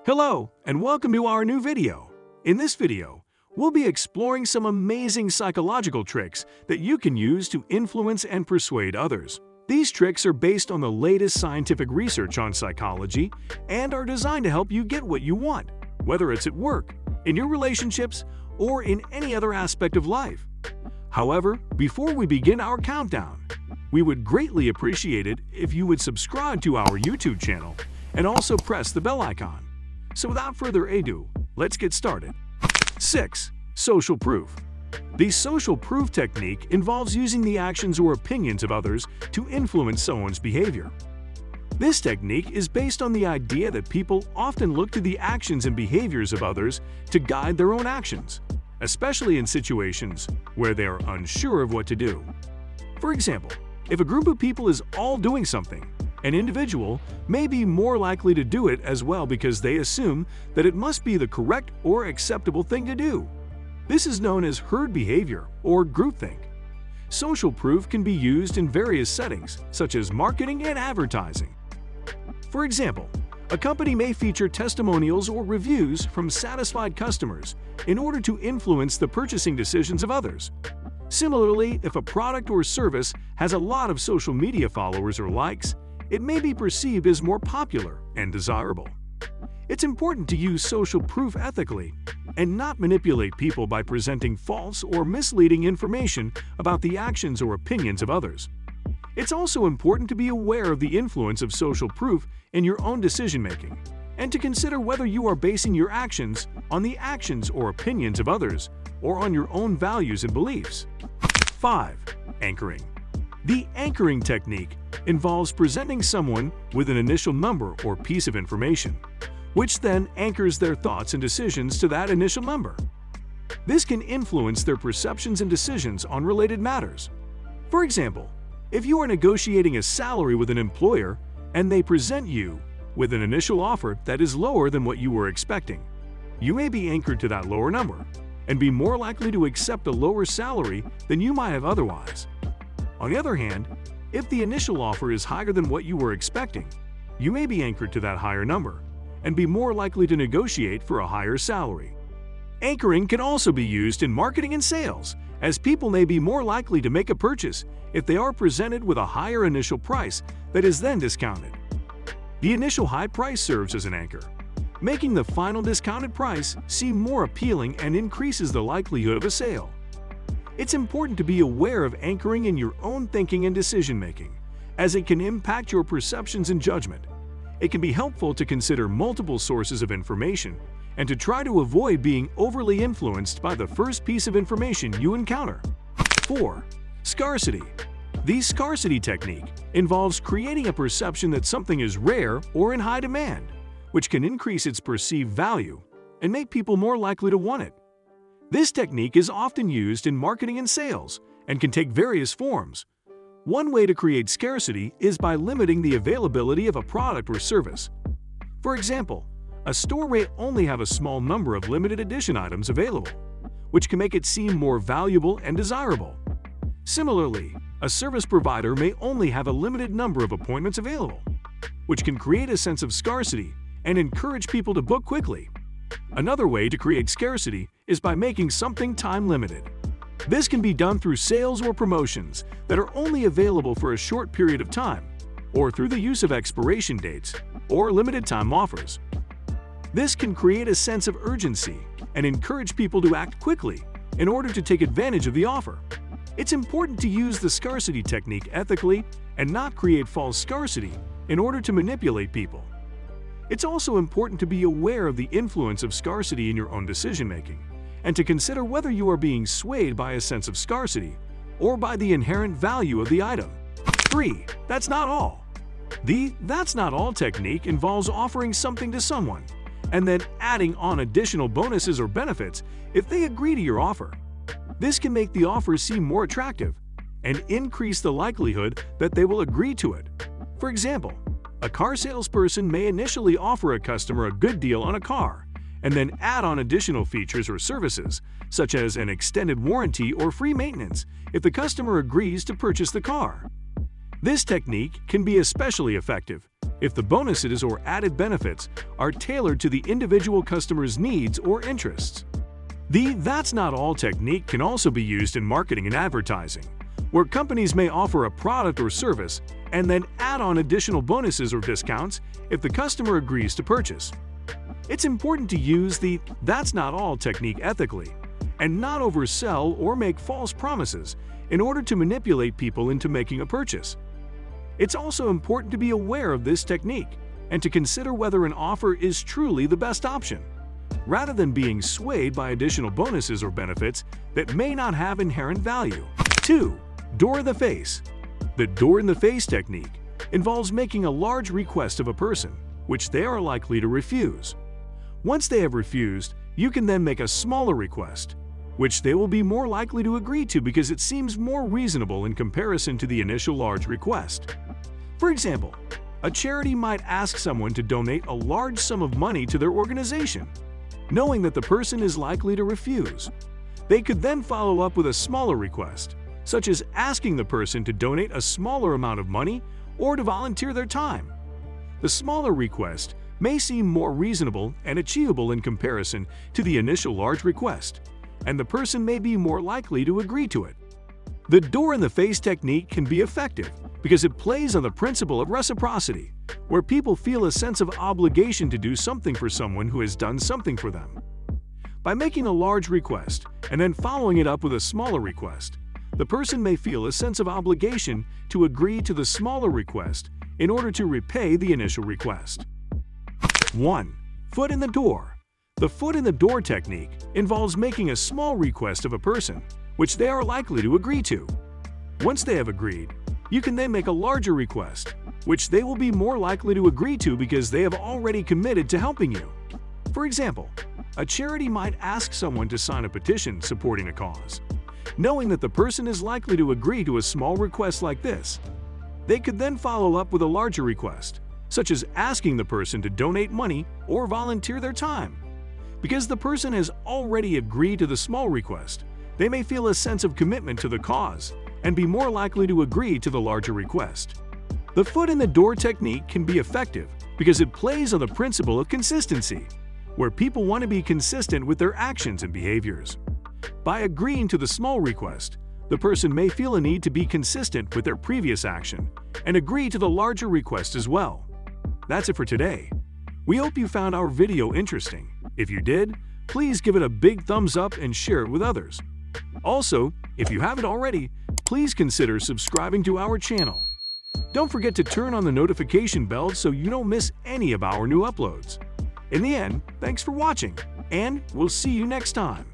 Hello, and welcome to our new video. In this video, we'll be exploring some amazing psychological tricks that you can use to influence and persuade others. These tricks are based on the latest scientific research on psychology and are designed to help you get what you want, whether it's at work, in your relationships, or in any other aspect of life. However, before we begin our countdown, we would greatly appreciate it if you would subscribe to our YouTube channel and also press the bell icon. So without further ado, let's get started. 6. Social proof. The social proof technique involves using the actions or opinions of others to influence someone's behavior. This technique is based on the idea that people often look to the actions and behaviors of others to guide their own actions, especially in situations where they are unsure of what to do. For example, if a group of people is all doing something, an individual may be more likely to do it as well because they assume that it must be the correct or acceptable thing to do. This is known as herd behavior or groupthink. Social proof can be used in various settings, such as marketing and advertising. For example, a company may feature testimonials or reviews from satisfied customers in order to influence the purchasing decisions of others. Similarly, if a product or service has a lot of social media followers or likes, it may be perceived as more popular and desirable. It's important to use social proof ethically and not manipulate people by presenting false or misleading information about the actions or opinions of others. It's also important to be aware of the influence of social proof in your own decision-making and to consider whether you are basing your actions on the actions or opinions of others or on your own values and beliefs. 5. Anchoring. The anchoring technique involves presenting someone with an initial number or piece of information, which then anchors their thoughts and decisions to that initial number. This can influence their perceptions and decisions on related matters. For example, if you are negotiating a salary with an employer and they present you with an initial offer that is lower than what you were expecting, you may be anchored to that lower number and be more likely to accept a lower salary than you might have otherwise. On the other hand, if the initial offer is higher than what you were expecting, you may be anchored to that higher number and be more likely to negotiate for a higher salary. Anchoring can also be used in marketing and sales, as people may be more likely to make a purchase if they are presented with a higher initial price that is then discounted. The initial high price serves as an anchor, making the final discounted price seem more appealing and increases the likelihood of a sale. It's important to be aware of anchoring in your own thinking and decision-making, as it can impact your perceptions and judgment. It can be helpful to consider multiple sources of information and to try to avoid being overly influenced by the first piece of information you encounter. 4. Scarcity. The scarcity technique involves creating a perception that something is rare or in high demand, which can increase its perceived value and make people more likely to want it. This technique is often used in marketing and sales and can take various forms. One way to create scarcity is by limiting the availability of a product or service. For example, a store may only have a small number of limited edition items available, which can make it seem more valuable and desirable. Similarly, a service provider may only have a limited number of appointments available, which can create a sense of scarcity and encourage people to book quickly. Another way to create scarcity is by making something time-limited. This can be done through sales or promotions that are only available for a short period of time, or through the use of expiration dates or limited-time offers. This can create a sense of urgency and encourage people to act quickly in order to take advantage of the offer. It's important to use the scarcity technique ethically and not create false scarcity in order to manipulate people. It's also important to be aware of the influence of scarcity in your own decision-making and to consider whether you are being swayed by a sense of scarcity or by the inherent value of the item. 3. That's not all. The "that's not all" technique involves offering something to someone and then adding on additional bonuses or benefits if they agree to your offer. This can make the offer seem more attractive and increase the likelihood that they will agree to it. For example, a car salesperson may initially offer a customer a good deal on a car and then add on additional features or services, such as an extended warranty or free maintenance, if the customer agrees to purchase the car. This technique can be especially effective if the bonuses or added benefits are tailored to the individual customer's needs or interests. The "that's not all" technique can also be used in marketing and advertising, where companies may offer a product or service and then add on additional bonuses or discounts if the customer agrees to purchase. It's important to use the "that's not all" technique ethically and not oversell or make false promises in order to manipulate people into making a purchase. It's also important to be aware of this technique and to consider whether an offer is truly the best option, rather than being swayed by additional bonuses or benefits that may not have inherent value. 2. Door in the face. The door in the face technique involves making a large request of a person, which they are likely to refuse. Once they have refused, you can then make a smaller request, which they will be more likely to agree to because it seems more reasonable in comparison to the initial large request. For example, a charity might ask someone to donate a large sum of money to their organization, knowing that the person is likely to refuse. They could then follow up with a smaller request, such as asking the person to donate a smaller amount of money or to volunteer their time. The smaller request may seem more reasonable and achievable in comparison to the initial large request, and the person may be more likely to agree to it. The door-in-the-face technique can be effective because it plays on the principle of reciprocity, where people feel a sense of obligation to do something for someone who has done something for them. By making a large request and then following it up with a smaller request, the person may feel a sense of obligation to agree to the smaller request in order to repay the initial request. 1. Foot in the door. The foot in the door technique involves making a small request of a person, which they are likely to agree to. Once they have agreed, you can then make a larger request, which they will be more likely to agree to because they have already committed to helping you. For example, a charity might ask someone to sign a petition supporting a cause. Knowing that the person is likely to agree to a small request like this, they could then follow up with a larger request, such as asking the person to donate money or volunteer their time. Because the person has already agreed to the small request, they may feel a sense of commitment to the cause and be more likely to agree to the larger request. The foot in the door technique can be effective because it plays on the principle of consistency, where people want to be consistent with their actions and behaviors. By agreeing to the small request, the person may feel a need to be consistent with their previous action and agree to the larger request as well. That's it for today. We hope you found our video interesting. If you did, please give it a big thumbs up and share it with others. Also, if you haven't already, please consider subscribing to our channel. Don't forget to turn on the notification bell so you don't miss any of our new uploads. In the end, thanks for watching, and we'll see you next time.